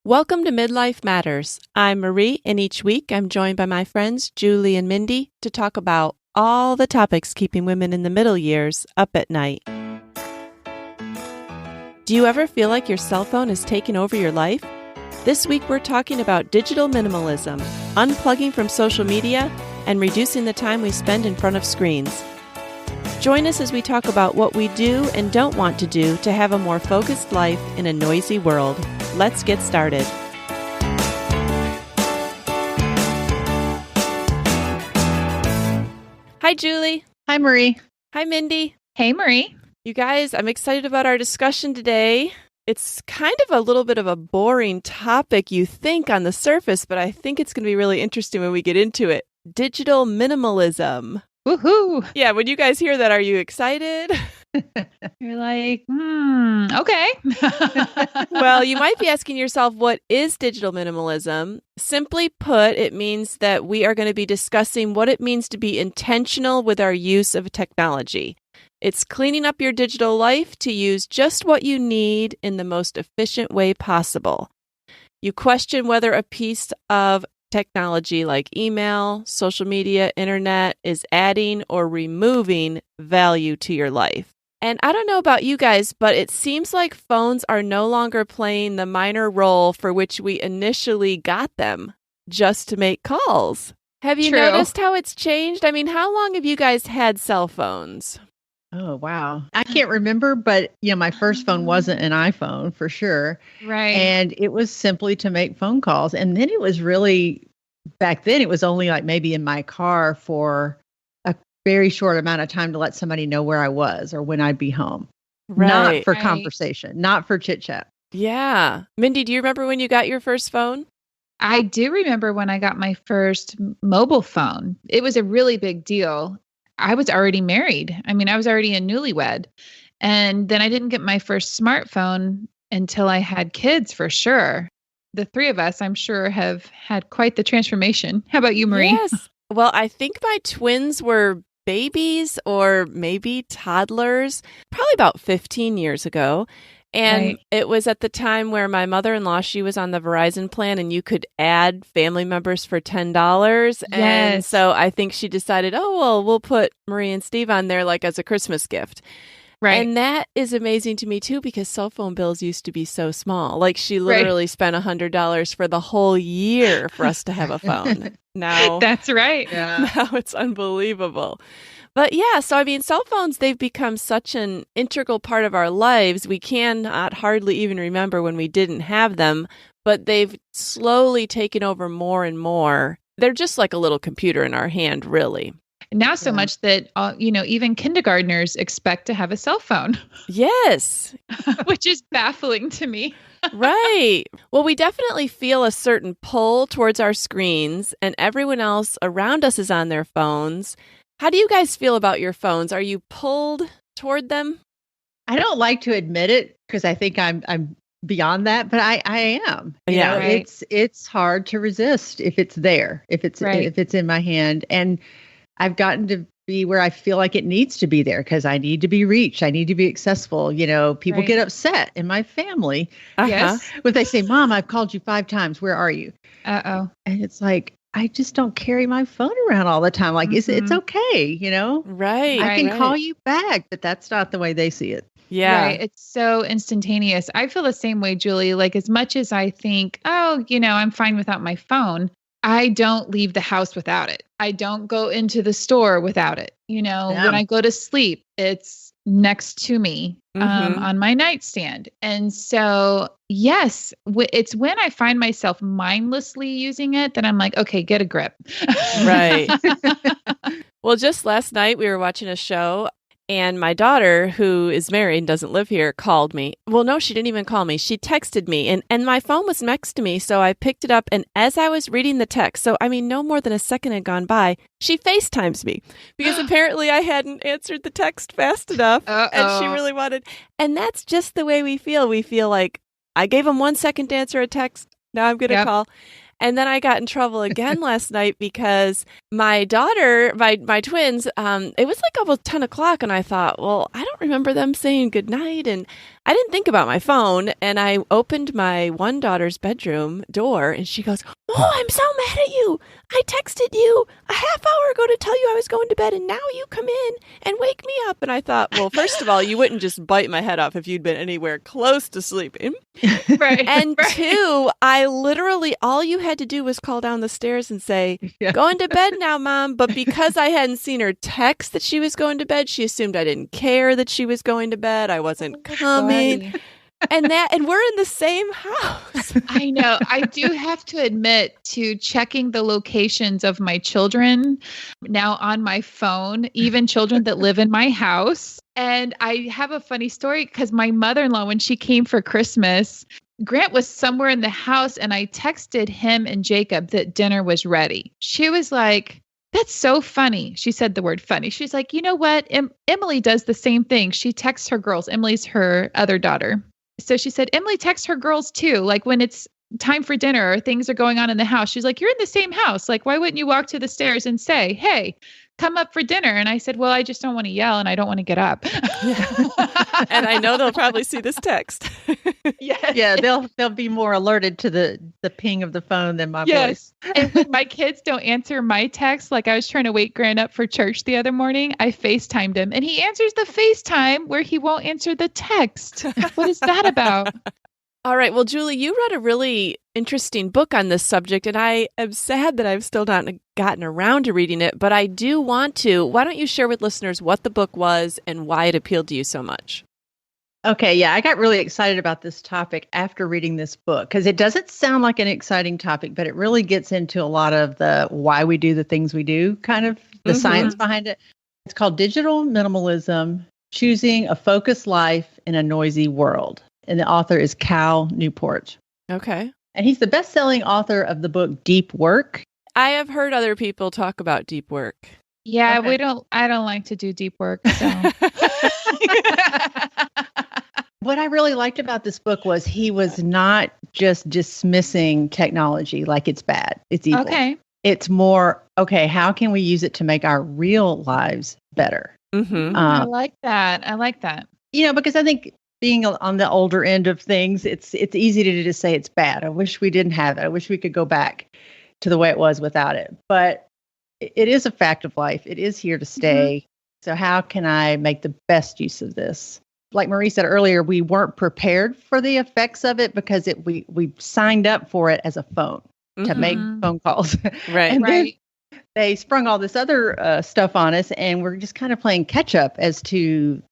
Welcome to Midlife Matters. I'm Marie, and each week I'm joined by my friends Julie and Mindy to talk about all the topics keeping women in the middle years up at night. Do you ever feel like your cell phone is taking over your life? This week we're talking about digital minimalism, unplugging from social media, and reducing the time we spend in front of screens. Join us as we talk about what we do and don't want to do to have a more focused life in a noisy world. Let's get started. Hi, Julie. Hi, Marie. Hi, Mindy. Hey, Marie. You guys, I'm excited about our discussion today. It's kind of a little bit of a boring topic, you think, on the surface, but I think it's going to be really interesting when we get into it. Digital minimalism. Woohoo. Yeah, when you guys hear that, are you excited? You're like, okay. Well, you might be asking yourself, what is digital minimalism? Simply put, it means that we are going to be discussing what it means to be intentional with our use of technology. It's cleaning up your digital life to use just what you need in the most efficient way possible. You question whether a piece of technology like email, social media, internet is adding or removing value to your life. And I don't know about you guys, but it seems like phones are no longer playing the minor role for which we initially got them, just to make calls. Have you noticed how it's changed? I mean, how long have you guys had cell phones? Oh, wow. I can't remember, but my first phone wasn't an iPhone for sure. Right. And it was simply to make phone calls. And then it was really, back then it was only like maybe in my car for a very short amount of time to let somebody know where I was or when I'd be home. Right. Not for conversation, not for chit chat. Yeah. Mindy, do you remember when you got your first phone? I do remember when I got my first mobile phone. It was a really big deal. I was already married. I mean, I was already a newlywed. And then I didn't get my first smartphone until I had kids, for sure. The three of us, I'm sure, have had quite the transformation. How about you, Marie? Yes. Well, I think my twins were babies or maybe toddlers, probably about 15 years ago. And It was at the time where my mother-in-law, she was on the Verizon plan and you could add family members for $10. Yes. And so I think she decided, oh, well, we'll put Marie and Steve on there like as a Christmas gift. Right. And that is amazing to me too, because cell phone bills used to be so small. Like she literally spent $100 for the whole year for us to have a phone. Now, that's right. Yeah. Now it's unbelievable. But yeah, so I mean, cell phones, they've become such an integral part of our lives. We cannot hardly even remember when we didn't have them, but they've slowly taken over more and more. They're just like a little computer in our hand, really. Now so much that, even kindergartners expect to have a cell phone. Yes. Which is baffling to me. Right. Well, we definitely feel a certain pull towards our screens, and everyone else around us is on their phones. How do you guys feel about your phones? Are you pulled toward them? I don't like to admit it because I think I'm beyond that, but I am. It's hard to resist if it's there, if it's in my hand. And I've gotten to be where I feel like it needs to be there because I need to be reached. I need to be accessible. People get upset in my family. Yes. When they say, Mom, I've called you 5 times. Where are you? Uh-oh. And it's like, I just don't carry my phone around all the time. Like, it's okay, Right. I can call you back, but that's not the way they see it. Yeah. Right. It's so instantaneous. I feel the same way, Julie. Like as much as I think, I'm fine without my phone, I don't leave the house without it. I don't go into the store without it. When I go to sleep, it's next to me on my nightstand. And so, yes, it's when I find myself mindlessly using it that I'm like, okay, get a grip. Right. Well, just last night we were watching a show and my daughter, who is married and doesn't live here, called me. Well, no, she didn't even call me. She texted me and my phone was next to me. So I picked it up. And as I was reading the text, so I mean, no more than a second had gone by, she FaceTimes me because apparently I hadn't answered the text fast enough. And she really wanted. And that's just the way we feel. We feel like I gave him 1 second to answer a text. Now I'm going to call. And then I got in trouble again last night because my daughter, my twins, it was like almost 10 o'clock. And I thought, well, I don't remember them saying goodnight. And I didn't think about my phone. And I opened my one daughter's bedroom door and she goes, "Oh, I'm so mad at you. I texted you a half hour ago to tell you I was going to bed. And now you come in and wake me up." And I thought, well, first of all, you wouldn't just bite my head off if you'd been anywhere close to sleeping. Right. And two, I literally, all you had to do was call down the stairs and say, "Going to bed now, Mom." But because I hadn't seen her text that she was going to bed, she assumed I didn't care that she was going to bed. I wasn't coming. And we're in the same house. I know. I do have to admit to checking the locations of my children now on my phone, even children that live in my house. And I have a funny story because my mother-in-law, when she came for Christmas, Grant was somewhere in the house and I texted him and Jacob that dinner was ready. She was like, "That's so funny." She said the word funny. She's like, "You know what? Emily does the same thing. She texts her girls." Emily's her other daughter. So she said, "Emily texts her girls too. Like when it's time for dinner or things are going on in the house." She's like, "You're in the same house. Like, why wouldn't you walk to the stairs and say, 'Hey, come up for dinner'?" And I said, "Well, I just don't want to yell and I don't want to get up." And I know they'll probably see this text. Yeah, they'll be more alerted to the ping of the phone than my voice. And when my kids don't answer my text, like I was trying to wake Grant up for church the other morning, I FaceTimed him and he answers the FaceTime where he won't answer the text. What is that about? All right. Well, Julie, you read a really interesting book on this subject, and I am sad that I've still not gotten around to reading it, but I do want to. Why don't you share with listeners what the book was and why it appealed to you so much? Okay, yeah, I got really excited about this topic after reading this book because it doesn't sound like an exciting topic, but it really gets into a lot of the why we do the things we do, kind of the science behind it. It's called Digital Minimalism, Choosing a Focused Life in a Noisy World. And the author is Cal Newport. Okay. And he's the best-selling author of the book Deep Work. I have heard other people talk about deep work. Yeah, I don't like to do deep work. So. What I really liked about this book was he was not just dismissing technology like it's bad, it's evil. Okay. It's more, okay, how can we use it to make our real lives better? I like that. Because I think being on the older end of things, it's easy to just say it's bad. I wish we didn't have it. I wish we could go back to the way it was without it. But it is a fact of life. It is here to stay. So how can I make the best use of this? Like Marie said earlier, we weren't prepared for the effects of it because we signed up for it as a phone to make phone calls. Right. And right. They sprung all this other stuff on us, and we're just kind of playing catch up as to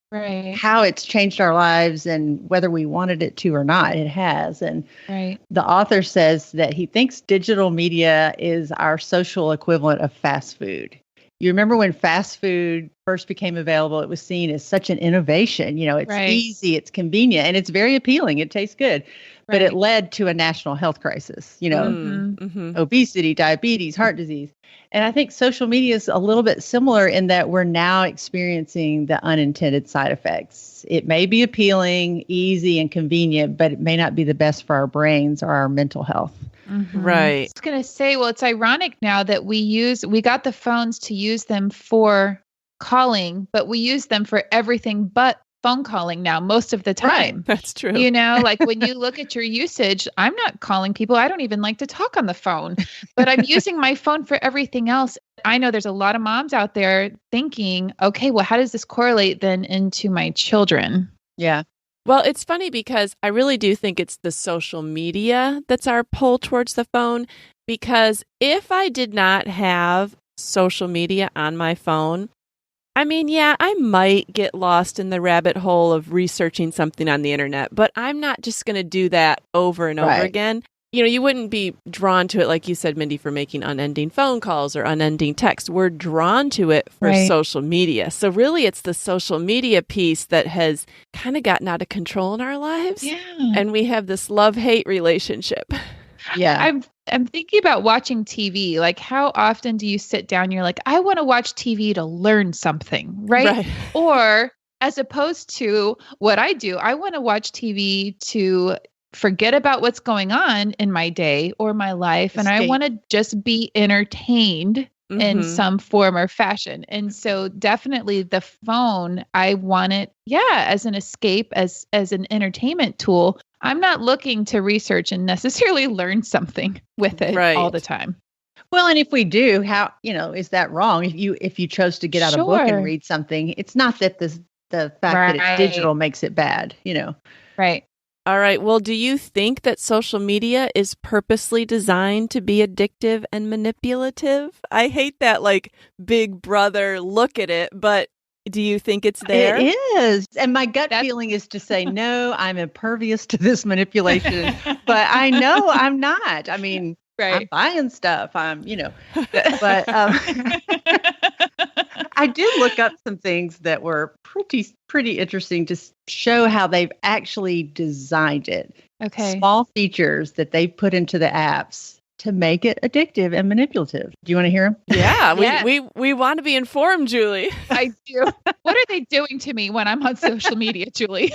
how it's changed our lives and whether we wanted it to or not. It has. And the author says that he thinks digital media is our social equivalent of fast food. You remember when fast food first became available, it was seen as such an innovation. It's easy, it's convenient, and it's very appealing. It tastes good. But it led to a national health crisis, obesity, diabetes, heart disease. And I think social media is a little bit similar in that we're now experiencing the unintended side effects. It may be appealing, easy, and convenient, but it may not be the best for our brains or our mental health. Right. I was going to say, well, it's ironic now that we got the phones to use them for calling, but we use them for everything but phone calling now most of the time. Right. That's true. Like when you look at your usage, I'm not calling people. I don't even like to talk on the phone, but I'm using my phone for everything else. I know there's a lot of moms out there thinking, okay, well, how does this correlate then into my children? Yeah. Well, it's funny because I really do think it's the social media that's our pull towards the phone. Because if I did not have social media on my phone, I mean, yeah, I might get lost in the rabbit hole of researching something on the internet, but I'm not just going to do that over and over again. You wouldn't be drawn to it, like you said, Mindy, for making unending phone calls or unending text. We're drawn to it for social media. So really, it's the social media piece that has kind of gotten out of control in our lives. Yeah. And we have this love-hate relationship. Yeah. I'm thinking about watching TV. Like, how often do you sit down and you're like, I want to watch TV to learn something, right? Or as opposed to what I do, I want to watch TV to forget about what's going on in my day or my life. And I want to just be entertained in some form or fashion. And so definitely the phone, I want it, as an escape, as an entertainment tool. I'm not looking to research and necessarily learn something with it all the time. Well, and if we do, how, is that wrong? If you chose to get out a book and read something, it's not that the fact that it's digital makes it bad, Right. All right. Well, do you think that social media is purposely designed to be addictive and manipulative? I hate that, like, big brother look at it, but do you think it's there? It is. And my gut feeling is to say, no, I'm impervious to this manipulation, but I know I'm not. I mean, I'm buying stuff. But I did look up some things that were pretty interesting to show how they've actually designed it. Okay. Small features that they put into the apps to make it addictive and manipulative. Do you want to hear them? Yeah, we want to be informed, Julie. I do. What are they doing to me when I'm on social media, Julie?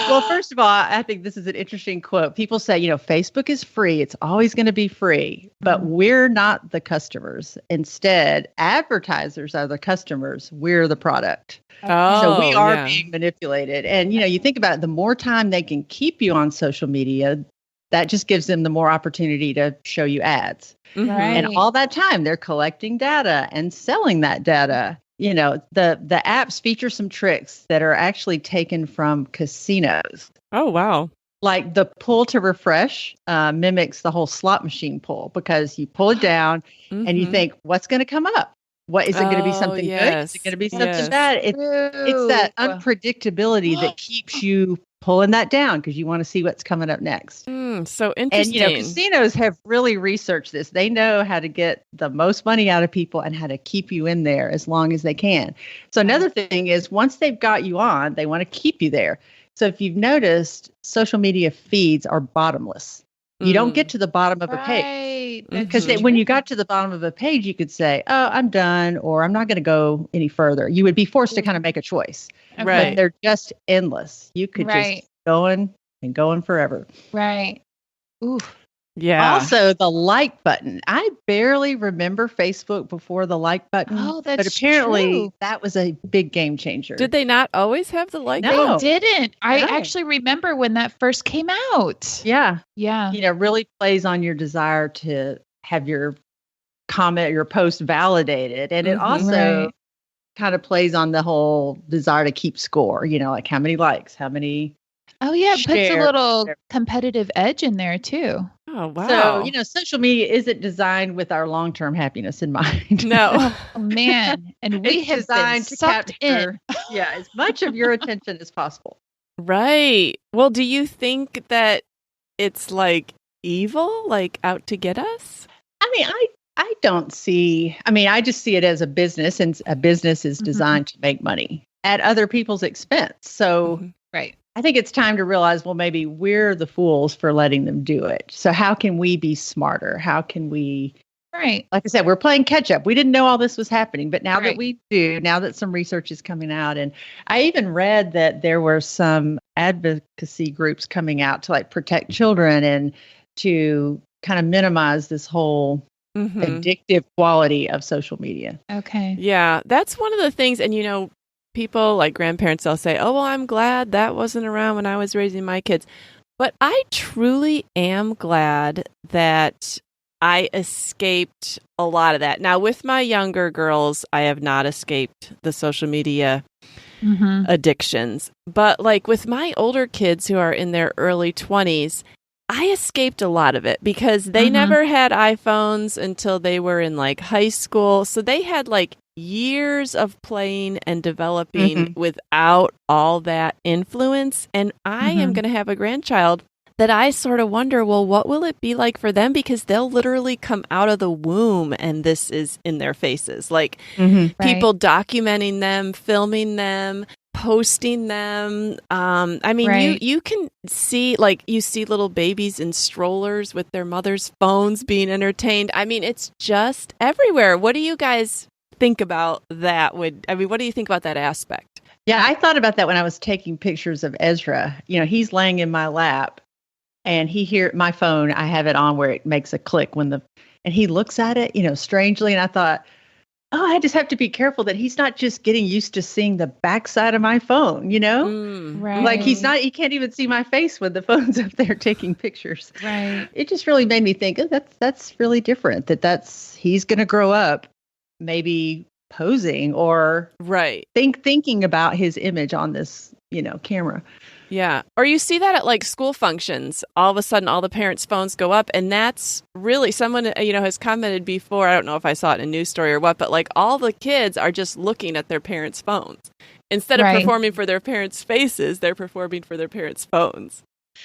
Well, first of all, I think this is an interesting quote. People say, Facebook is free. It's always going to be free, but we're not the customers. Instead, advertisers are the customers. We're the product. So we are being manipulated. And, you think about it, the more time they can keep you on social media, that just gives them the more opportunity to show you ads. Right. And all that time, they're collecting data and selling that data. The apps feature some tricks that are actually taken from casinos. Oh, wow. Like the pull to refresh mimics the whole slot machine pull, because you pull it down and you think, what's going to come up? What is it going to be something good? Is it going to be something bad? It's that unpredictability that keeps you pulling that down because you want to see what's coming up next. So interesting. And, casinos have really researched this. They know how to get the most money out of people and how to keep you in there as long as they can. So another thing is, once they've got you on, they want to keep you there. So if you've noticed, social media feeds are bottomless. You don't get to the bottom of a page. Because when you got to the bottom of a page, you could say, oh, I'm done, or I'm not going to go any further. You would be forced to kind of make a choice. Right. But they're just endless. You could just going and going forever. Right. Oof. Yeah. Also, the like button. I barely remember Facebook before the like button. Oh, that's But apparently true. that was a big game changer. Did they not always have the like button? No. They didn't. I actually remember when that first came out. Yeah. Yeah. Really plays on your desire to have your comment, your post validated. And it also kind of plays on the whole desire to keep score, like how many likes, how many. Oh, yeah. It puts a little competitive edge in there, too. Oh, wow. So, social media isn't designed with our long-term happiness in mind. No. Oh, man. And we have designed been to capture in. as much of your attention as possible. Right. Well, do you think that it's like evil, like out to get us? I mean, I don't see, I just see it as a business, and a business is designed to make money at other people's expense. So Right. I think it's time to realize, well, maybe we're the fools for letting them do it. So how can we be smarter? How can we, like I said, we're playing catch up. We didn't know all this was happening, but now that we do, now that some research is coming out, and I even read that there were some advocacy groups coming out to protect children and to kind of minimize this whole addictive quality of social media. Okay. Yeah, that's one of the things. And, people like grandparents, they'll say, oh, well, I'm glad that wasn't around when I was raising my kids. But I truly am glad that I escaped a lot of that. Now, with my younger girls, I have not escaped the social media addictions. But with my older kids who are in their early 20s, I escaped a lot of it because they never had iPhones until they were in high school. So they had years of playing and developing without all that influence. And I am going to have a grandchild that I sort of wonder, well, what will it be like for them? Because they'll literally come out of the womb and this is in their faces. People documenting them, filming them, posting them. You can see, you see little babies in strollers with their mother's phones being entertained. It's just everywhere. What do you guys think about that? What do you think about that aspect? Yeah, I thought about that when I was taking pictures of Ezra. He's laying in my lap and my phone, I have it on where it makes a click and he looks at it, strangely. And I thought, oh, I just have to be careful that he's not just getting used to seeing the backside of my phone, Right. Like he can't even see my face when the phone's up there taking pictures. Right. It just really made me think, oh, that's really different, he's going to grow up maybe posing or thinking about his image on this, camera. Yeah. Or you see that at like school functions. All of a sudden, all the parents' phones go up. And that's really, someone, has commented before. I don't know if I saw it in a news story or what, but like all the kids are just looking at their parents' phones. Instead of performing for their parents' faces, they're performing for their parents' phones.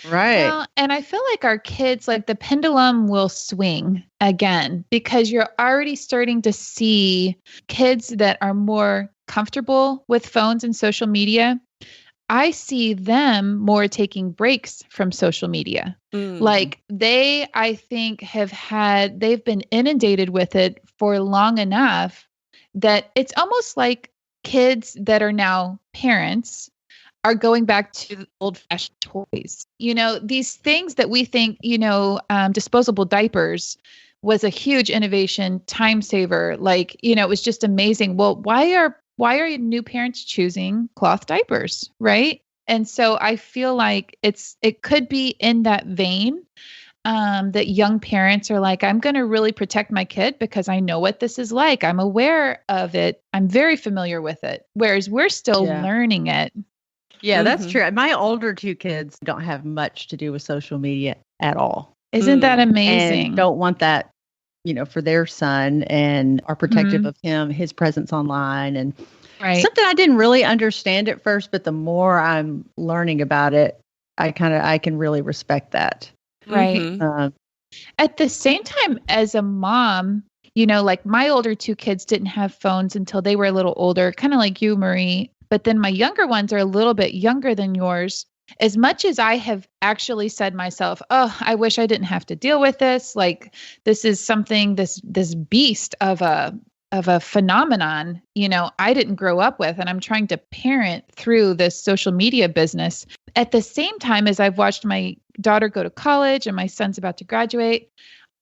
Right. Well, and I feel like our kids, like the pendulum will swing again because you're already starting to see kids that are more comfortable with phones and social media. I see them more taking breaks from social media. Like I think they've been inundated with it for long enough that it's almost like kids that are now parents are going back to old-fashioned toys. These things that we think, disposable diapers was a huge innovation, time saver. Like, it was just amazing. Well, why are new parents choosing cloth diapers, right? And so I feel like it could be in that vein that young parents are like, I'm going to really protect my kid because I know what this is like. I'm aware of it. I'm very familiar with it. Whereas we're still learning it. Yeah, that's true. My older two kids don't have much to do with social media at all. Isn't that amazing? And don't want that, for their son, and are protective of his presence online. And something I didn't really understand at first, but the more I'm learning about it, I can really respect that. Right. At the same time, as a mom, like my older two kids didn't have phones until they were a little older, kind of like you, Marie. But then my younger ones are a little bit younger than yours. As much as I have actually said myself, oh, I wish I didn't have to deal with this. Like this is something, this beast of a phenomenon, I didn't grow up with, and I'm trying to parent through this social media business. At the same time as I've watched my daughter go to college and my son's about to graduate,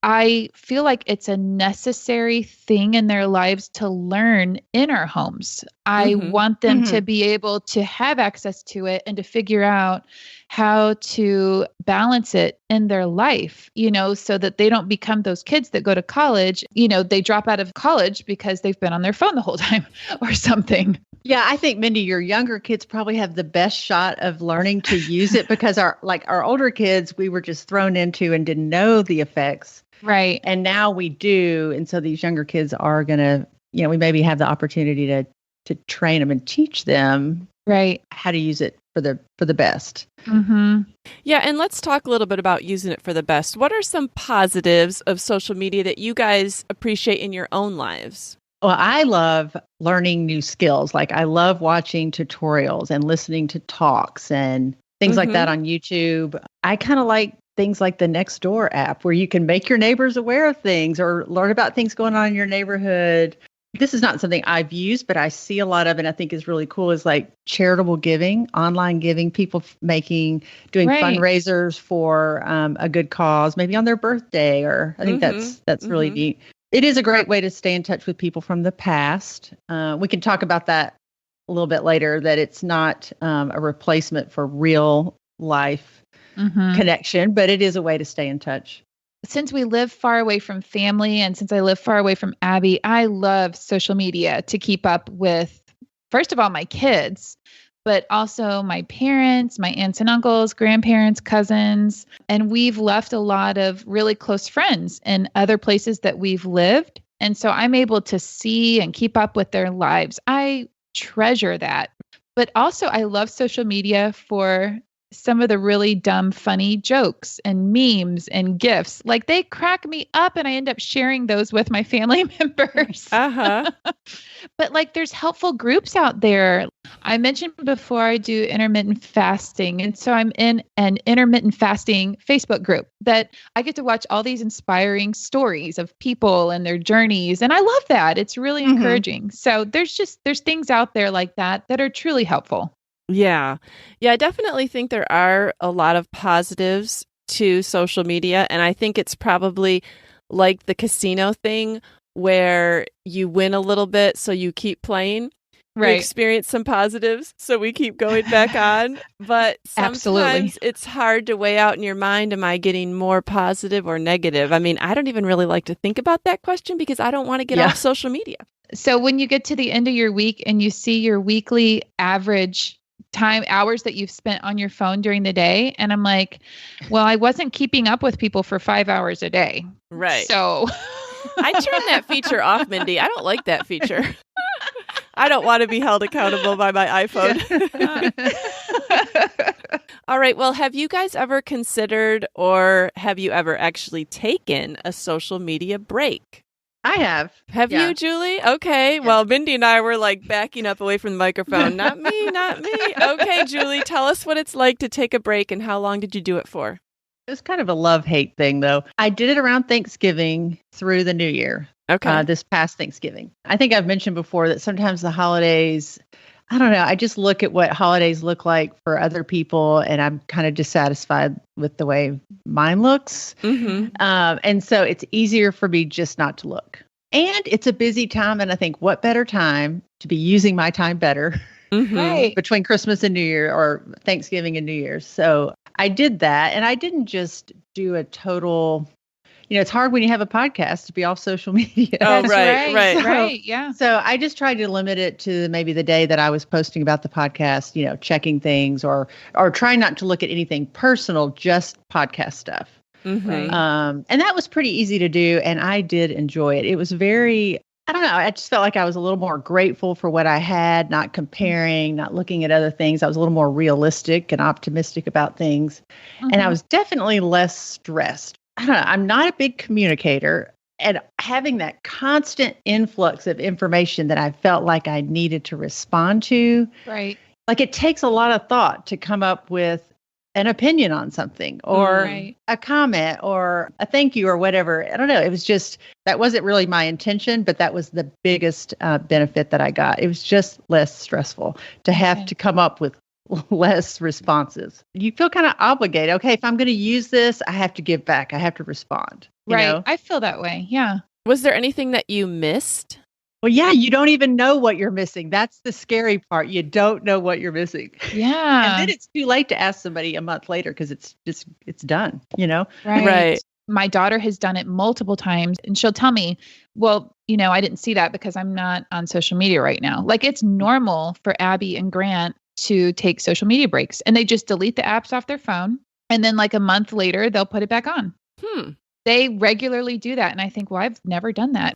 I feel like it's a necessary thing in their lives to learn in our homes. I want them to be able to have access to it and to figure out how to balance it in their life, so that they don't become those kids that go to college, they drop out of college because they've been on their phone the whole time or something. Yeah, I think, Mindy, your younger kids probably have the best shot of learning to use it because our older kids, we were just thrown into and didn't know the effects. Right. And now we do. And so these younger kids are going to, we maybe have the opportunity to train them and teach them how to use it for the best. Yeah. And let's talk a little bit about using it for the best. What are some positives of social media that you guys appreciate in your own lives? Well, I love learning new skills. Like I love watching tutorials and listening to talks and things like that on YouTube. I kind of like things like the Nextdoor app where you can make your neighbors aware of things or learn about things going on in your neighborhood. This is not something I've used, but I see a lot of, and I think is really cool, is like charitable giving, online giving, people doing fundraisers for a good cause, maybe on their birthday, or I think that's really neat. It is a great way to stay in touch with people from the past. We can talk about that a little bit later, that it's not a replacement for real life connection, but it is a way to stay in touch. Since we live far away from family and since I live far away from Abby, I love social media to keep up with, first of all, my kids, but also my parents, my aunts and uncles, grandparents, cousins. And we've left a lot of really close friends in other places that we've lived. And so I'm able to see and keep up with their lives. I treasure that. But also I love social media for some of the really dumb, funny jokes and memes and GIFs. Like they crack me up and I end up sharing those with my family members. Uh-huh. But like there's helpful groups out there. I mentioned before I do intermittent fasting. And so I'm in an intermittent fasting Facebook group that I get to watch all these inspiring stories of people and their journeys. And I love that. It's really encouraging. So there's things out there like that are truly helpful. Yeah. Yeah, I definitely think there are a lot of positives to social media. And I think it's probably like the casino thing where you win a little bit, so you keep playing. Right. We experience some positives, so we keep going back on. But sometimes it's hard to weigh out in your mind, am I getting more positive or negative? I mean, I don't even really like to think about that question because I don't want to get off social media. So when you get to the end of your week and you see your weekly average hours that you've spent on your phone during the day. And I'm like, well, I wasn't keeping up with people for 5 hours a day. Right. So I turned that feature off, Mindy. I don't like that feature. I don't want to be held accountable by my iPhone. All right. Well, have you guys ever considered or have you ever actually taken a social media break? I have. Have you, Julie? Okay. Yeah. Well, Mindy and I were like backing up away from the microphone. Not me, not me. Okay, Julie, tell us what it's like to take a break and how long did you do it for? It was kind of a love-hate thing, though. I did it around Thanksgiving through the New Year. Okay. This past Thanksgiving. I think I've mentioned before that sometimes the holidays, I don't know, I just look at what holidays look like for other people and I'm kind of dissatisfied with the way mine looks. Mm-hmm. And so it's easier for me just not to look. And it's a busy time. And I think what better time to be using my time better right. between Christmas and New Year or Thanksgiving and New Year's. So I did that. And I didn't just do a total, it's hard when you have a podcast to be off social media. Oh, right. Right. Yeah. So I just tried to limit it to maybe the day that I was posting about the podcast, checking things or trying not to look at anything personal, just podcast stuff. Mm-hmm. And that was pretty easy to do. And I did enjoy it. It was very, I don't know, I just felt like I was a little more grateful for what I had, not comparing, not looking at other things. I was a little more realistic and optimistic about things. Mm-hmm. And I was definitely less stressed. I don't know, I'm not a big communicator. And having that constant influx of information that I felt like I needed to respond to. Right. Like it takes a lot of thought to come up with an opinion on something or a comment or a thank you or whatever. I don't know. It was just, that wasn't really my intention, but that was the biggest benefit that I got. It was just less stressful to have to come up with less responses. You feel kind of obligated. Okay, if I'm going to use this, I have to give back. I have to respond. You know? I feel that way. Yeah. Was there anything that you missed? Well, yeah, you don't even know what you're missing. That's the scary part. You don't know what you're missing. Yeah. And then it's too late to ask somebody a month later because it's done, Right. My daughter has done it multiple times and she'll tell me, well, I didn't see that because I'm not on social media right now. Like it's normal for Abby and Grant to take social media breaks and they just delete the apps off their phone. And then like a month later, they'll put it back on. They regularly do that. And I think, well, I've never done that.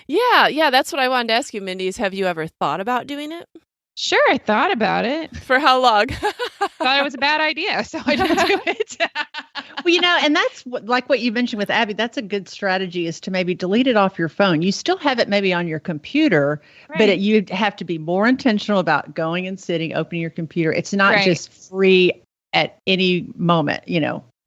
Yeah. That's what I wanted to ask you, Mindy, is have you ever thought about doing it? Sure. I thought about it. For how long? Thought it was a bad idea. So I didn't do it. Well, and that's like what you mentioned with Abby, that's a good strategy is to maybe delete it off your phone. You still have it maybe on your computer, but you have to be more intentional about going and sitting, opening your computer. It's not just free at any moment,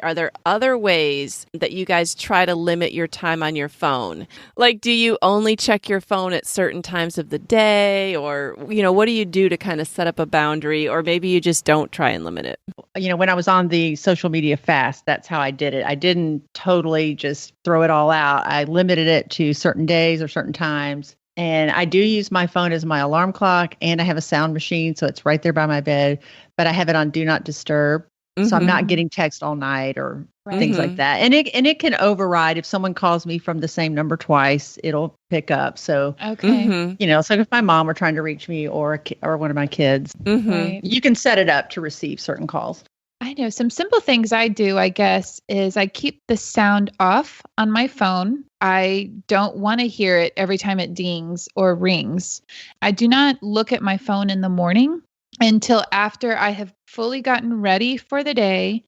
Are there other ways that you guys try to limit your time on your phone? Like, do you only check your phone at certain times of the day? Or, what do you do to kind of set up a boundary? Or maybe you just don't try and limit it? When I was on the social media fast, that's how I did it. I didn't totally just throw it all out. I limited it to certain days or certain times. And I do use my phone as my alarm clock and I have a sound machine. So it's right there by my bed, but I have it on Do Not Disturb. So I'm not getting text all night or things like that. And it can override if someone calls me from the same number twice, it'll pick up. So, so if my mom were trying to reach me or one of my kids, you can set it up to receive certain calls. I know some simple things I do, I guess, is I keep the sound off on my phone. I don't want to hear it every time it dings or rings. I do not look at my phone in the morning. until after I have fully gotten ready for the day.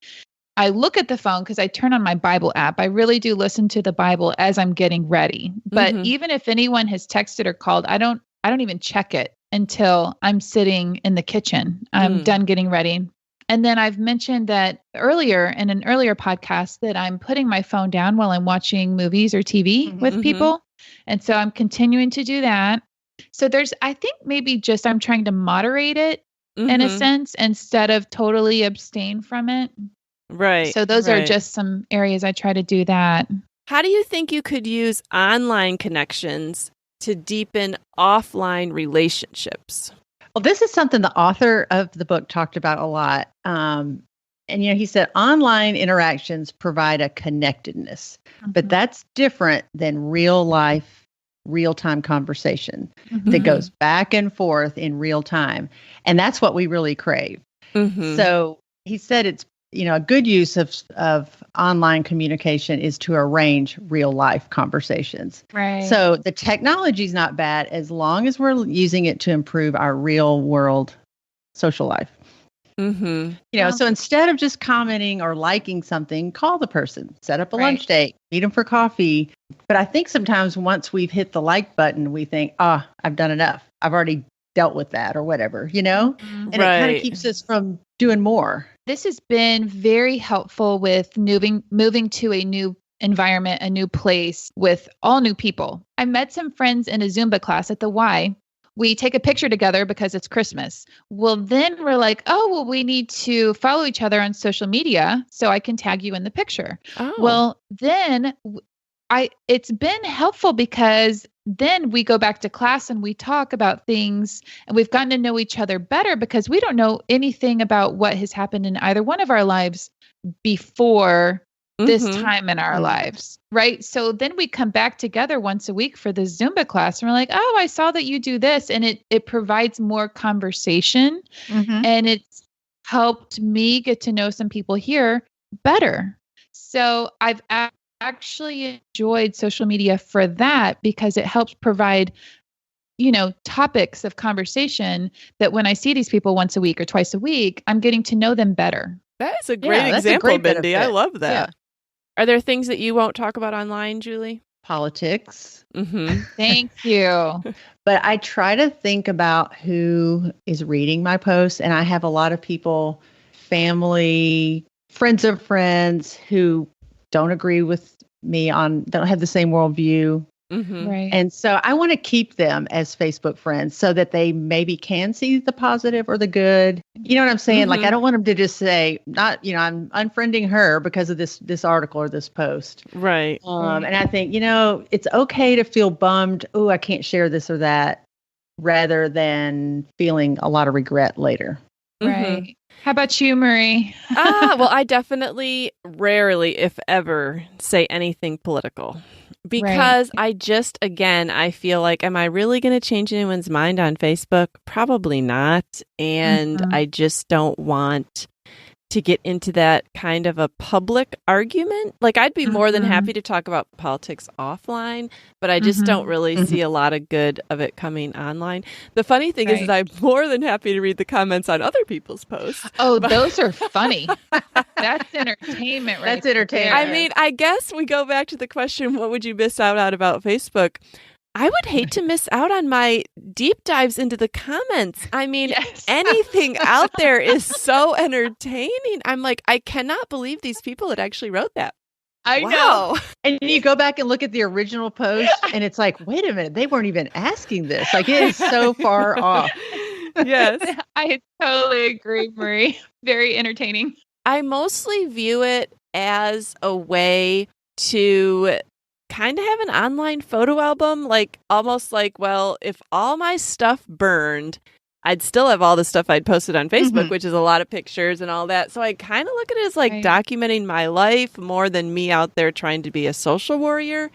I look at the phone because I turn on my Bible app. I really do listen to the Bible as I'm getting ready. But even if anyone has texted or called, I don't even check it until I'm sitting in the kitchen. I'm done getting ready. And then I've mentioned that earlier in an earlier podcast that I'm putting my phone down while I'm watching movies or TV with people. And so I'm continuing to do that. So I think maybe just I'm trying to moderate it in a sense instead of totally abstain from it. Right. So those are just some areas I try to do that. How do you think you could use online connections to deepen offline relationships? Well, this is something the author of the book talked about a lot. And, he said online interactions provide a connectedness, but that's different than real life, real-time conversation that goes back and forth in real time. And that's what we really crave. So he said it's, a good use of online communication is to arrange real life conversations. Right. So the technology is not bad as long as we're using it to improve our real world social life. So instead of just commenting or liking something, call the person, set up a lunch date, meet them for coffee. But I think sometimes once we've hit the like button, we think, I've done enough. I've already dealt with that or whatever, and it kind of keeps us from doing more. This has been very helpful with moving to a new environment, a new place with all new people. I met some friends in a Zumba class at the Y. We take a picture together because it's Christmas. Well, then we're like, we need to follow each other on social media so I can tag you in the picture. Well, then it's been helpful because then we go back to class and we talk about things and we've gotten to know each other better because we don't know anything about what has happened in either one of our lives before this time in our lives, right? So then we come back together once a week for the Zumba class and we're like, I saw that you do this. And it provides more conversation and it's helped me get to know some people here better. So I've actually enjoyed social media for that because it helps provide, topics of conversation that when I see these people once a week or twice a week, I'm getting to know them better. That is a great example, Mindy. I love that. Yeah. Are there things that you won't talk about online, Julie? Politics. Thank you. But I try to think about who is reading my posts. And I have a lot of people, family, friends of friends who don't agree with me don't have the same worldview. Right. And so I want to keep them as Facebook friends so that they maybe can see the positive or the good. You know what I'm saying? Like, I don't want them to just say, I'm unfriending her because of this article or this post. Right. And I think, it's okay to feel bummed. Oh, I can't share this or that, rather than feeling a lot of regret later. Right. How about you, Marie? Well, I definitely rarely, if ever, say anything political because I feel like, am I really going to change anyone's mind on Facebook? Probably not. And I just don't want to get into that kind of a public argument. Like, I'd be more than happy to talk about politics offline, but I just don't really see a lot of good of it coming online. The funny thing is I'm more than happy to read the comments on other people's posts. Oh, those are funny. That's entertainment, right? That's entertainment. I mean, I guess we go back to the question, what would you miss out about Facebook? I would hate to miss out on my deep dives into the comments. I mean, anything out there is so entertaining. I'm like, I cannot believe these people that actually wrote that. I know. And you go back and look at the original post and it's like, wait a minute, they weren't even asking this. Like, it is so far off. Yes. I totally agree, Marie. Very entertaining. I mostly view it as a way to kind of have an online photo album, like almost like, well, if all my stuff burned, I'd still have all the stuff I'd posted on Facebook, which is a lot of pictures and all that. So I kind of look at it as like documenting my life more than me out there trying to be a social warrior.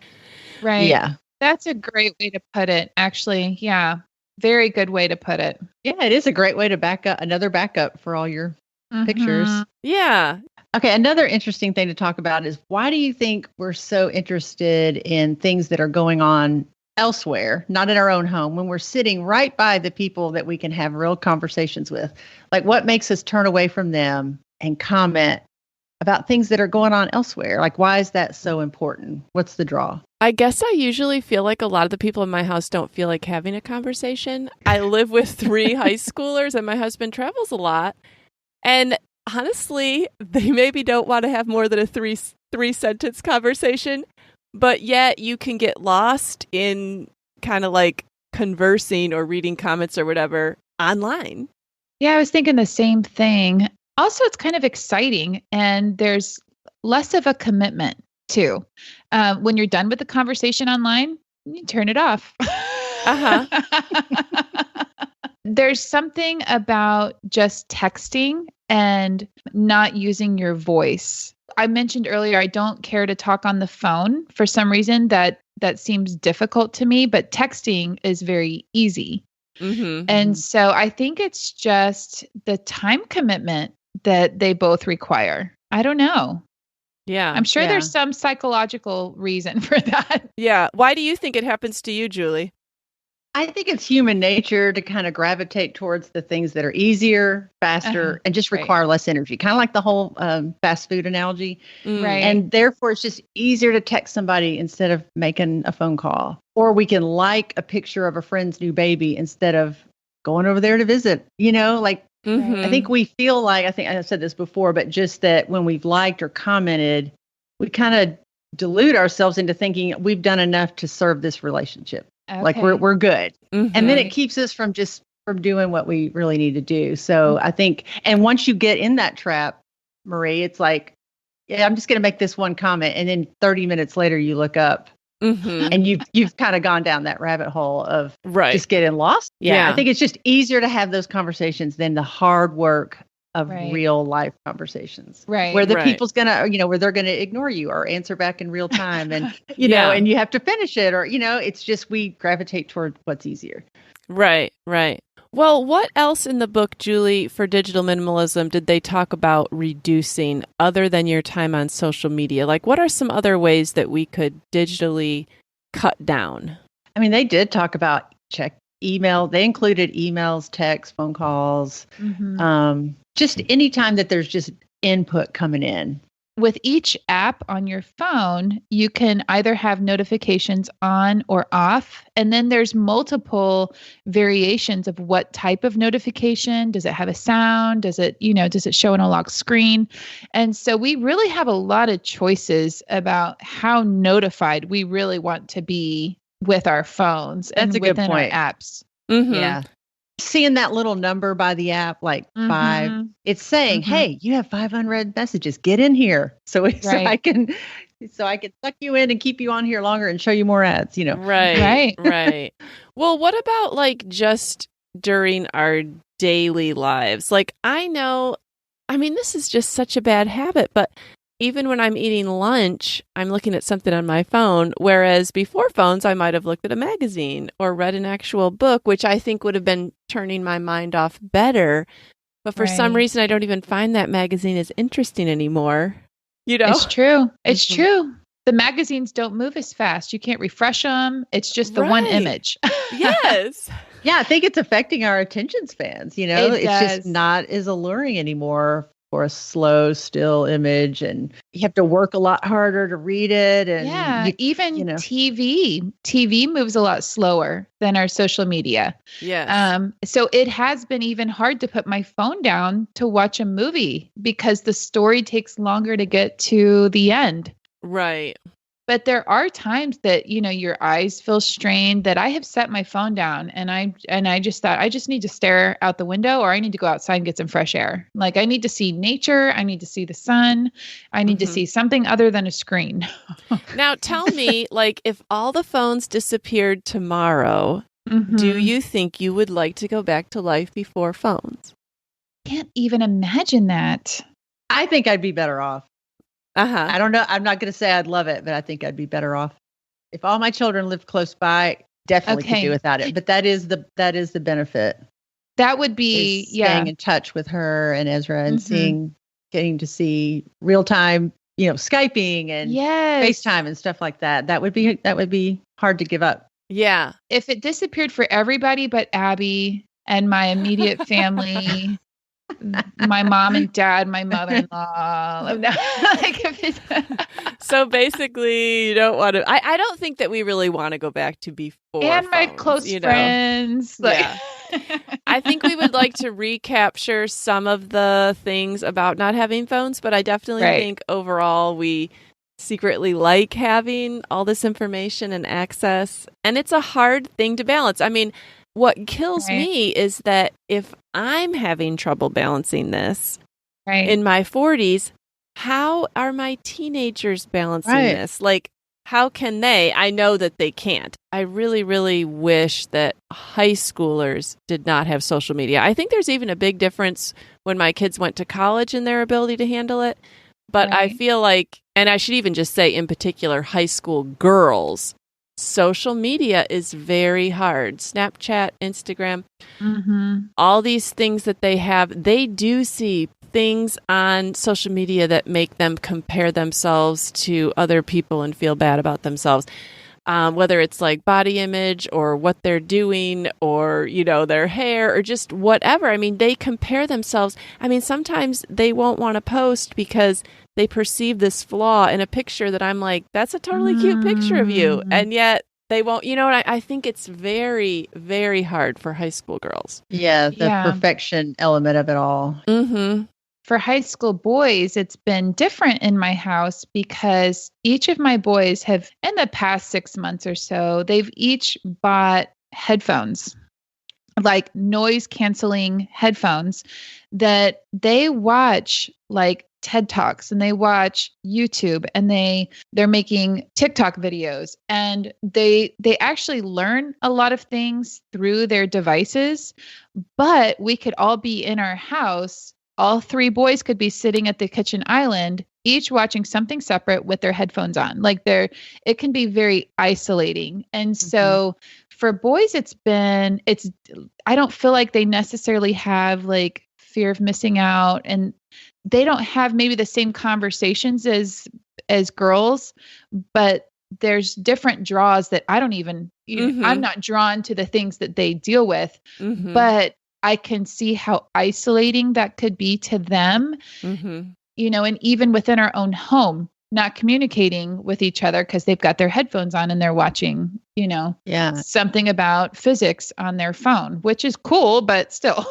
Right. Yeah. That's a great way to put it, actually. Yeah. Very good way to put it. Yeah, it is a great way to another backup for all your pictures. Yeah. Okay, another interesting thing to talk about is why do you think we're so interested in things that are going on elsewhere, not in our own home, when we're sitting right by the people that we can have real conversations with, like what makes us turn away from them and comment about things that are going on elsewhere? Like, why is that so important? What's the draw? I guess I usually feel like a lot of the people in my house don't feel like having a conversation. I live with 3 high schoolers and my husband travels a lot. And honestly, they maybe don't want to have more than a three sentence conversation, but yet you can get lost in kind of like conversing or reading comments or whatever online. Yeah, I was thinking the same thing. Also, it's kind of exciting and there's less of a commitment too. When you're done with the conversation online, you turn it off. Uh-huh. There's something about just texting and not using your voice. I mentioned earlier, I don't care to talk on the phone for some reason that seems difficult to me, but texting is very easy. Mm-hmm. And so I think it's just the time commitment that they both require. I don't know. Yeah. I'm sure there's some psychological reason for that. Yeah. Why do you think it happens to you, Julie? I think it's human nature to kind of gravitate towards the things that are easier, faster, and just require less energy. Kind of like the whole fast food analogy. Right. And therefore, it's just easier to text somebody instead of making a phone call. Or we can like a picture of a friend's new baby instead of going over there to visit. You know, like I think we feel like, I think I've said this before, but just that when we've liked or commented, we kind of delude ourselves into thinking we've done enough to serve this relationship. Okay. Like we're good. And then it keeps us from doing what we really need to do. So I think, and once you get in that trap, Marie, it's like, yeah, I'm just going to make this one comment. And then 30 minutes later, you look up and you've kind of gone down that rabbit hole of just getting lost. Yeah. I think it's just easier to have those conversations than the hard work of real life conversations. Right. Where the people's going to, where they're going to ignore you or answer back in real time and, know, and you have to finish it or, it's just we gravitate toward what's easier. Right. Right. Well, what else in the book, Julie, for digital minimalism did they talk about reducing other than your time on social media? Like, what are some other ways that we could digitally cut down? I mean, they did talk about check email. They included emails, texts, phone calls, just any time that there's just input coming in. With each app on your phone, you can either have notifications on or off. And then there's multiple variations of what type of notification. Does it have a sound? Does it show on a lock screen? And so we really have a lot of choices about how notified we really want to be with our phones. That's and a good within point. Our apps. Mm-hmm. Yeah. Seeing that little number by the app, like 5, it's saying, hey, you have 5 unread messages. Get in here. So I can suck you in and keep you on here longer and show you more ads, Right. Well, what about like just during our daily lives? Like this is just such a bad habit, but even when I'm eating lunch, I'm looking at something on my phone, whereas before phones, I might have looked at a magazine or read an actual book, which I think would have been turning my mind off better. But for some reason, I don't even find that magazine as interesting anymore. It's true. It's true. The magazines don't move as fast. You can't refresh them. It's just the one image. Yes. Yeah, I think it's affecting our attention spans. It's just not as alluring anymore for a slow, still image, and you have to work a lot harder to read it. And TV moves a lot slower than our social media. Yeah. So it has been even hard to put my phone down to watch a movie because the story takes longer to get to the end. Right. But there are times that, your eyes feel strained, that I have set my phone down and I just thought I just need to stare out the window or I need to go outside and get some fresh air. Like I need to see nature. I need to see the sun. I need to see something other than a screen. Now tell me, like if all the phones disappeared tomorrow, do you think you would like to go back to life before phones? Can't even imagine that. I think I'd be better off. I don't know. I'm not going to say I'd love it, but I think I'd be better off. If all my children lived close by, definitely could do without it. But that is the benefit. That would be staying in touch with her and Ezra and getting to see real time, Skyping and FaceTime and stuff like that. That would be hard to give up. Yeah. If it disappeared for everybody but Abby and my immediate family, my mom and dad, my mother-in-law. So basically, you don't want to. I don't think that we really want to go back to before. And my phones, close friends. Yeah. I think we would like to recapture some of the things about not having phones, but I definitely think overall we secretly like having all this information and access. And it's a hard thing to balance. I mean, what kills me is that if I'm having trouble balancing this in my 40s, how are my teenagers balancing this? Like, how can they? I know that they can't. I really, really wish that high schoolers did not have social media. I think there's even a big difference when my kids went to college in their ability to handle it. But I feel like, and I should even just say in particular, high school girls, social media is very hard. Snapchat, Instagram, all these things that they have, they do see things on social media that make them compare themselves to other people and feel bad about themselves. Whether it's like body image or what they're doing or, their hair or just whatever. I mean, they compare themselves. I mean, sometimes they won't want to post because they perceive this flaw in a picture that I'm like, that's a totally cute picture of you. And yet they won't, I think it's very, very hard for high school girls. Yeah, the perfection element of it all. Mm-hmm. For high school boys, it's been different in my house because each of my boys have, in the past 6 months or so, they've each bought headphones, like noise canceling headphones that they watch like TED Talks and they watch YouTube and they're making TikTok videos and they actually learn a lot of things through their devices, but we could all be in our house. All 3 boys could be sitting at the kitchen island, each watching something separate with their headphones on. Like it can be very isolating. And so for boys, I don't feel like they necessarily have like fear of missing out and they don't have maybe the same conversations as girls, but there's different draws that I don't even, I'm not drawn to the things that they deal with, but I can see how isolating that could be to them, and even within our own home, not communicating with each other because they've got their headphones on and they're watching, something about physics on their phone, which is cool, but still.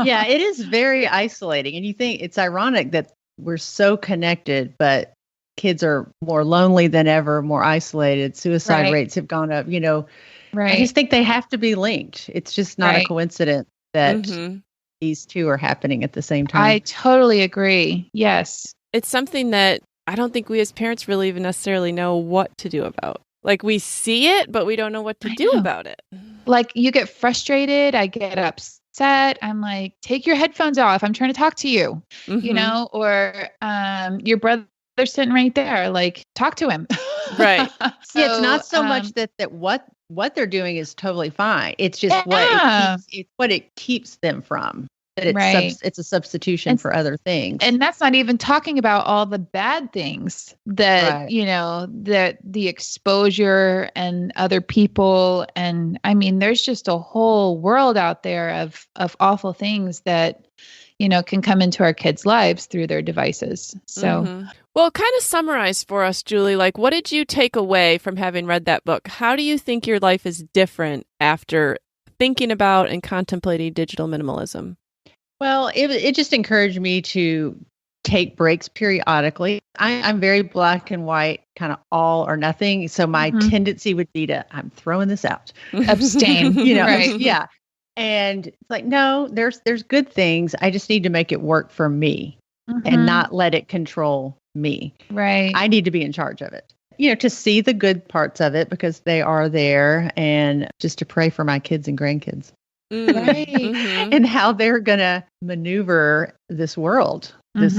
Yeah, it is very isolating. And you think it's ironic that we're so connected, but kids are more lonely than ever, more isolated. Suicide rates have gone up, I just think they have to be linked. It's just not a coincidence that these two are happening at the same time. I totally agree. Yes. It's something that I don't think we as parents really even necessarily know what to do about. Like we see it, but we don't know what to do about it. Like you get frustrated. I get upset. I'm like, take your headphones off. I'm trying to talk to you, or your brother's sitting right there. Like talk to him. Right. So, it's not so much that what they're doing is totally fine. It's just what it keeps them from. That it's a substitution for other things. And that's not even talking about all the bad things that, that the exposure and other people. And I mean, there's just a whole world out there of awful things that, can come into our kids' lives through their devices. So, well, kind of summarize for us, Julie, like what did you take away from having read that book? How do you think your life is different after thinking about and contemplating digital minimalism? Well, it just encouraged me to take breaks periodically. I'm very black and white, kind of all or nothing. So my tendency would be I'm throwing this out. Abstain. Right. Yeah. And it's like, no, there's good things. I just need to make it work for me and not let it control me. Right. I need to be in charge of it. To see the good parts of it because they are there and just to pray for my kids and grandkids. Right. And how they're going to maneuver this world, this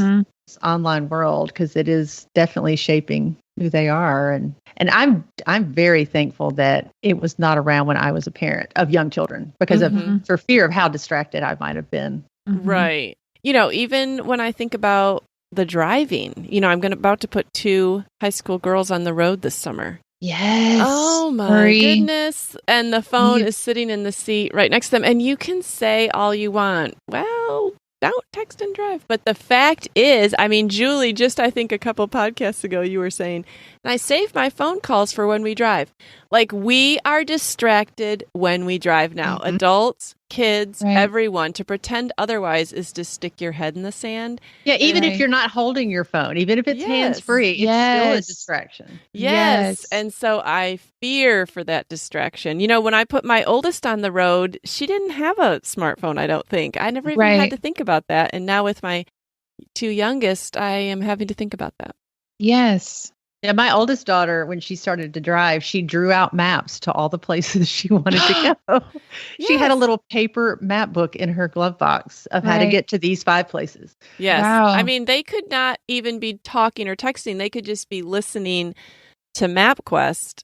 online world, because it is definitely shaping who they are. And I'm very thankful that it was not around when I was a parent of young children because for fear of how distracted I might have been. Right. Even when I think about the driving, I'm about to put 2 high school girls on the road this summer. Yes. Oh my goodness. And the phone is sitting in the seat right next to them. And you can say all you want. Well, don't text and drive. But the fact is, I mean, Julie, just I think a couple podcasts ago, you were saying, and I save my phone calls for when we drive. Like, we are distracted when we drive now. Mm-hmm. Adults, kids, everyone. To pretend otherwise is to stick your head in the sand. Yeah, even if you're not holding your phone, even if it's hands-free, it's still a distraction. Yes. And so I fear for that distraction. You know, when I put my oldest on the road, she didn't have a smartphone, I don't think. I never even had to think about that. And now with my two youngest, I am having to think about that. Yes. Yeah, my oldest daughter, when she started to drive, she drew out maps to all the places she wanted to go. She had a little paper map book in her glove box of how to get to these 5 places. Yes. Wow. I mean, they could not even be talking or texting. They could just be listening to MapQuest.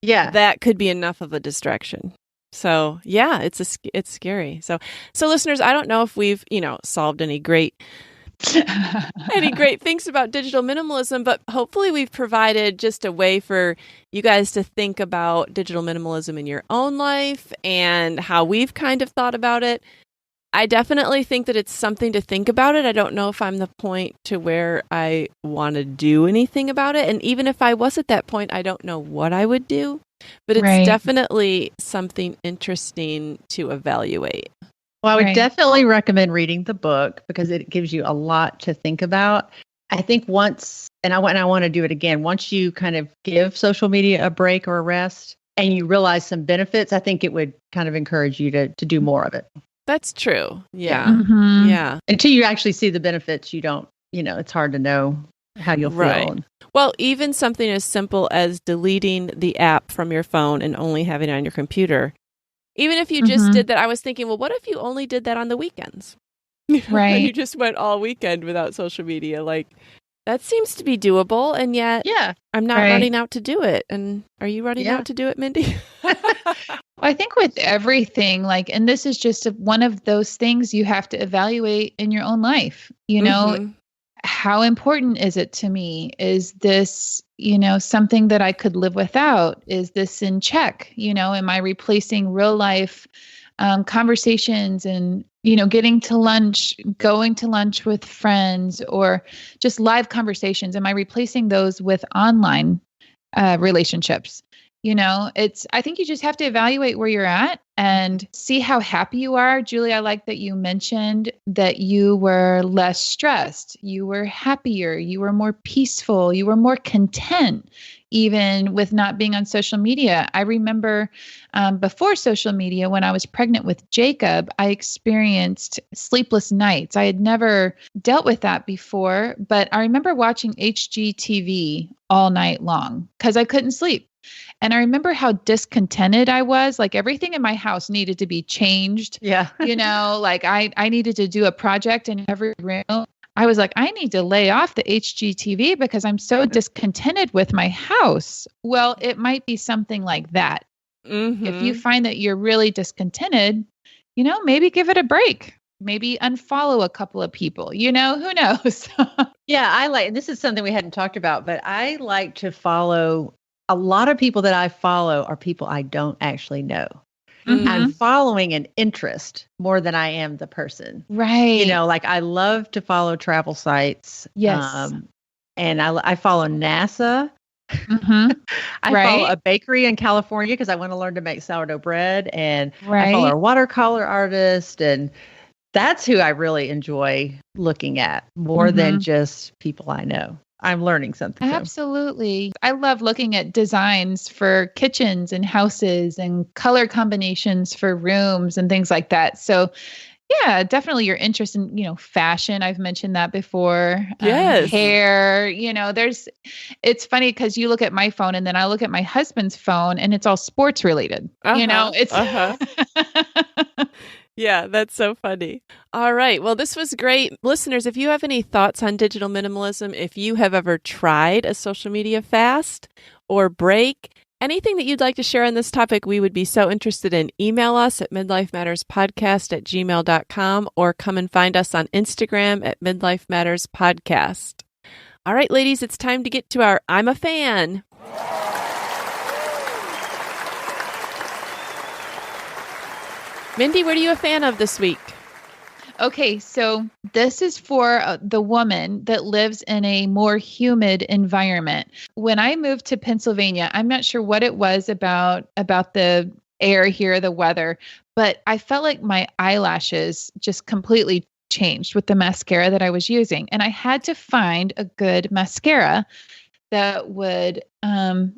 Yeah. That could be enough of a distraction. So, yeah, it's scary. So listeners, I don't know if we've, solved any great things about digital minimalism, but hopefully we've provided just a way for you guys to think about digital minimalism in your own life and how we've kind of thought about it. I definitely think that it's something to think about it. I don't know if I'm the point to where I want to do anything about it. And even if I was at that point, I don't know what I would do, but it's definitely something interesting to evaluate. Well, I would definitely recommend reading the book because it gives you a lot to think about. I think once, and I want to do it again, once you kind of give social media a break or a rest and you realize some benefits, I think it would kind of encourage you to do more of it. That's true. Yeah. Mm-hmm. Yeah. Until you actually see the benefits, you don't, it's hard to know how you'll feel. Well, even something as simple as deleting the app from your phone and only having it on your computer. Even if you just did that, I was thinking, well, what if you only did that on the weekends? Right. You just went all weekend without social media. Like, that seems to be doable. And yet, I'm not running out to do it. And are you running out to do it, Mindy? I think with everything, and this is just one of those things you have to evaluate in your own life. How important is it to me? Is this, something that I could live without? Is this in check? Am I replacing real life conversations and, getting to lunch, going to lunch with friends, or just live conversations? Am I replacing those with online relationships? I think you just have to evaluate where you're at and see how happy you are. Julie, I like that you mentioned that you were less stressed. You were happier. You were more peaceful. You were more content, even with not being on social media. I remember before social media, when I was pregnant with Jacob, I experienced sleepless nights. I had never dealt with that before, but I remember watching HGTV all night long because I couldn't sleep. And I remember how discontented I was. Like, everything in my house needed to be changed. Yeah. I needed to do a project in every room. I was like, I need to lay off the HGTV because I'm so discontented with my house. Well, it might be something like that. Mm-hmm. If you find that you're really discontented, maybe give it a break. Maybe unfollow a couple of people, who knows? Yeah, this is something we hadn't talked about, but I like to follow. A lot of people that I follow are people I don't actually know. Mm-hmm. I'm following an interest more than I am the person. Right. I love to follow travel sites. Yes. And I follow NASA. Mm-hmm. I follow a bakery in California because I want to learn to make sourdough bread. And I follow a watercolor artist. And that's who I really enjoy looking at more than just people I know. I'm learning something. Absolutely. I love looking at designs for kitchens and houses and color combinations for rooms and things like that. So yeah, definitely your interest in, fashion. I've mentioned that before. Yes. Hair, it's funny because you look at my phone and then I look at my husband's phone and it's all sports related. It's Yeah, that's so funny. All right. Well, this was great. Listeners, if you have any thoughts on digital minimalism, if you have ever tried a social media fast or break, anything that you'd like to share on this topic, we would be so interested in. Email us at midlifematterspodcast@gmail.com or come and find us on Instagram at midlifematterspodcast. All right, ladies, it's time to get to our I'm a Fan. Mindy, what are you a fan of this week? Okay, so this is for the woman that lives in a more humid environment. When I moved to Pennsylvania, I'm not sure what it was about the air here, the weather, but I felt like my eyelashes just completely changed with the mascara that I was using. And I had to find a good mascara that would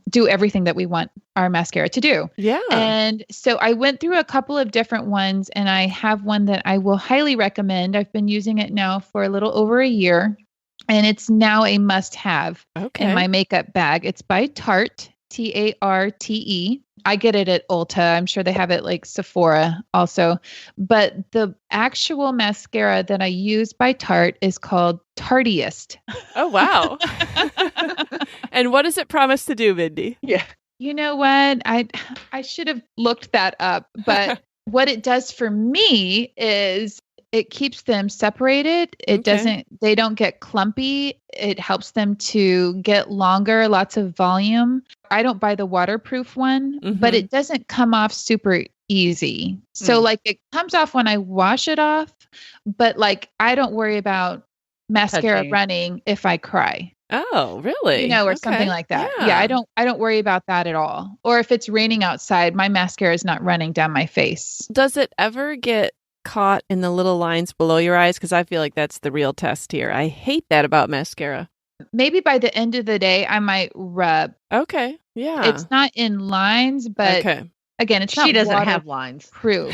do everything that we want our mascara to do. Yeah. And so I went through a couple of different ones, and I have one that I will highly recommend. I've been using it now for a little over a year, and it's now a must-have in my makeup bag. It's by Tarte, Tarte. I get it at Ulta. I'm sure they have it like Sephora also. But the actual mascara that I use by Tarte is called Tartiest. Oh, wow. And what does it promise to do, Mindy? Yeah. You know what? I should have looked that up. But what it does for me is it keeps them separated. They don't get clumpy. It helps them to get longer, lots of volume. I don't buy the waterproof one, but it doesn't come off super easy. So like it comes off when I wash it off, but like I don't worry about mascara running if I cry. Oh, really? Or something like that. Yeah, I don't worry about that at all. Or if it's raining outside, my mascara is not running down my face. Does it ever get caught in the little lines below your eyes? Because I feel like that's the real test here. I hate that about mascara. Maybe by the end of the day, I might rub. Okay. Yeah. It's not in lines, but again, it's not. She doesn't have lines. Proof.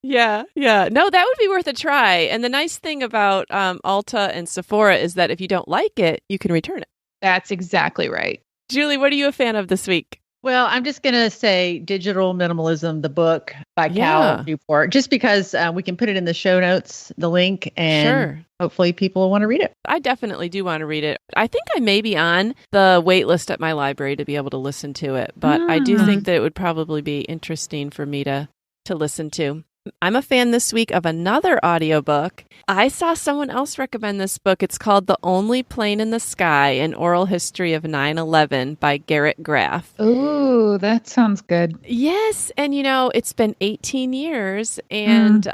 Yeah. No, that would be worth a try. And the nice thing about Ulta and Sephora is that if you don't like it, you can return it. That's exactly right. Julie, what are you a fan of this week? Well, I'm just going to say Digital Minimalism, the book by Cal Newport, just because we can put it in the show notes, the link, and hopefully people will want to read it. I definitely do want to read it. I think I may be on the wait list at my library to be able to listen to it, but I do think that it would probably be interesting for me to listen to. I'm a fan this week of another audiobook. I saw someone else recommend this book. It's called The Only Plane in the Sky, An Oral History of 9/11 by Garrett Graff. Ooh, that sounds good. Yes. And, it's been 18 years. And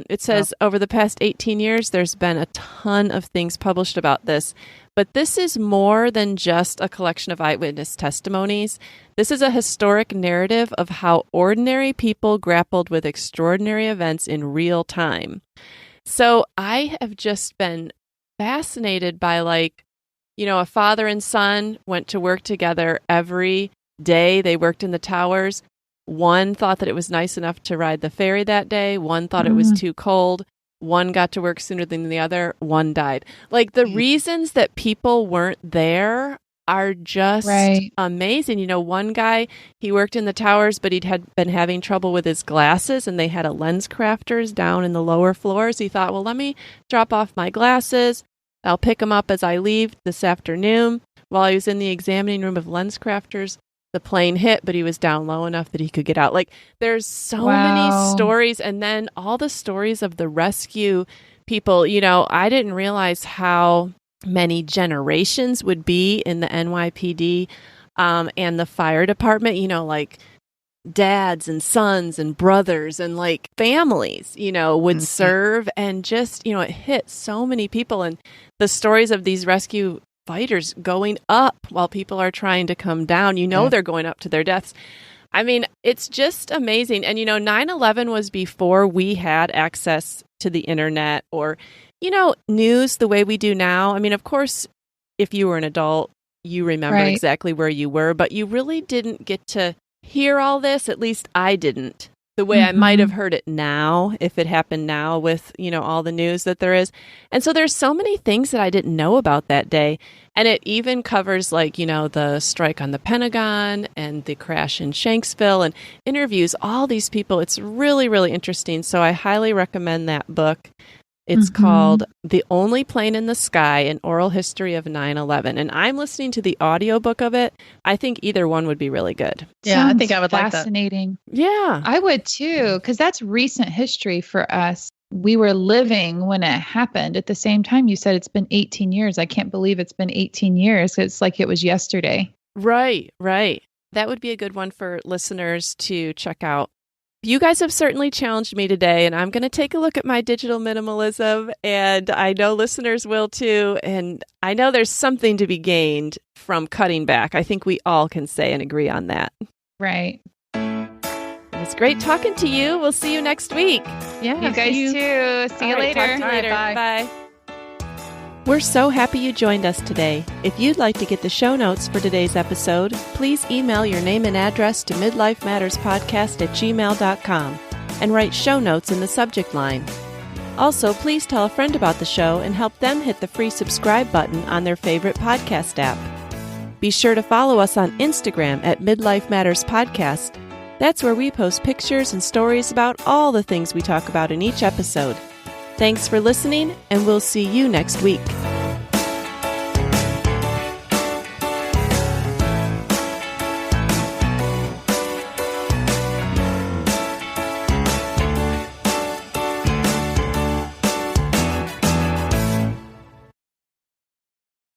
it says over the past 18 years, there's been a ton of things published about this. But this is more than just a collection of eyewitness testimonies. This is a historic narrative of how ordinary people grappled with extraordinary events in real time. So I have just been fascinated by a father and son went to work together every day. They worked in the towers. One thought that it was nice enough to ride the ferry that day. One thought it was too cold. One got to work sooner than the other. One died. Like the reasons that people weren't there are just amazing. One guy, he worked in the towers, but he'd been having trouble with his glasses, and they had a lens crafters down in the lower floors. He thought, well, let me drop off my glasses. I'll pick them up as I leave this afternoon. While I was in the examining room of lens crafters, the plane hit, but he was down low enough that he could get out. There's so many stories. And then all the stories of the rescue people. I didn't realize how many generations would be in the NYPD and the fire department, dads and sons and brothers and families, would serve, and just, it hit so many people. And the stories of these rescue fighters going up while people are trying to come down, they're going up to their deaths. I mean, it's just amazing. And, 9/11 was before we had access to the internet or, news the way we do now. I mean, of course, if you were an adult, you remember exactly where you were, but you really didn't get to hear all this. At least I didn't. The way I might have heard it now, if it happened now with, all the news that there is. And so there's so many things that I didn't know about that day. And it even covers the strike on the Pentagon and the crash in Shanksville and interviews all these people. It's really, really interesting. So I highly recommend that book. It's called The Only Plane in the Sky, An Oral History of 9/11. And I'm listening to the audiobook of it. I think either one would be really good. Yeah, I think I would like that. Fascinating. Yeah. I would too, because that's recent history for us. We were living when it happened. At the same time, you said it's been 18 years. I can't believe it's been 18 years. It's like it was yesterday. Right. That would be a good one for listeners to check out. You guys have certainly challenged me today, and I'm going to take a look at my digital minimalism, and I know listeners will too, and I know there's something to be gained from cutting back. I think we all can say and agree on that. Right. It's great talking to you. We'll see you next week. Yeah, you guys too. See you later. Talk to you later. Bye. Bye. We're so happy you joined us today. If you'd like to get the show notes for today's episode, please email your name and address to midlifematterspodcast@gmail.com and write show notes in the subject line. Also, please tell a friend about the show and help them hit the free subscribe button on their favorite podcast app. Be sure to follow us on Instagram at Midlife Matters Podcast. That's where we post pictures and stories about all the things we talk about in each episode. Thanks for listening, and we'll see you next week.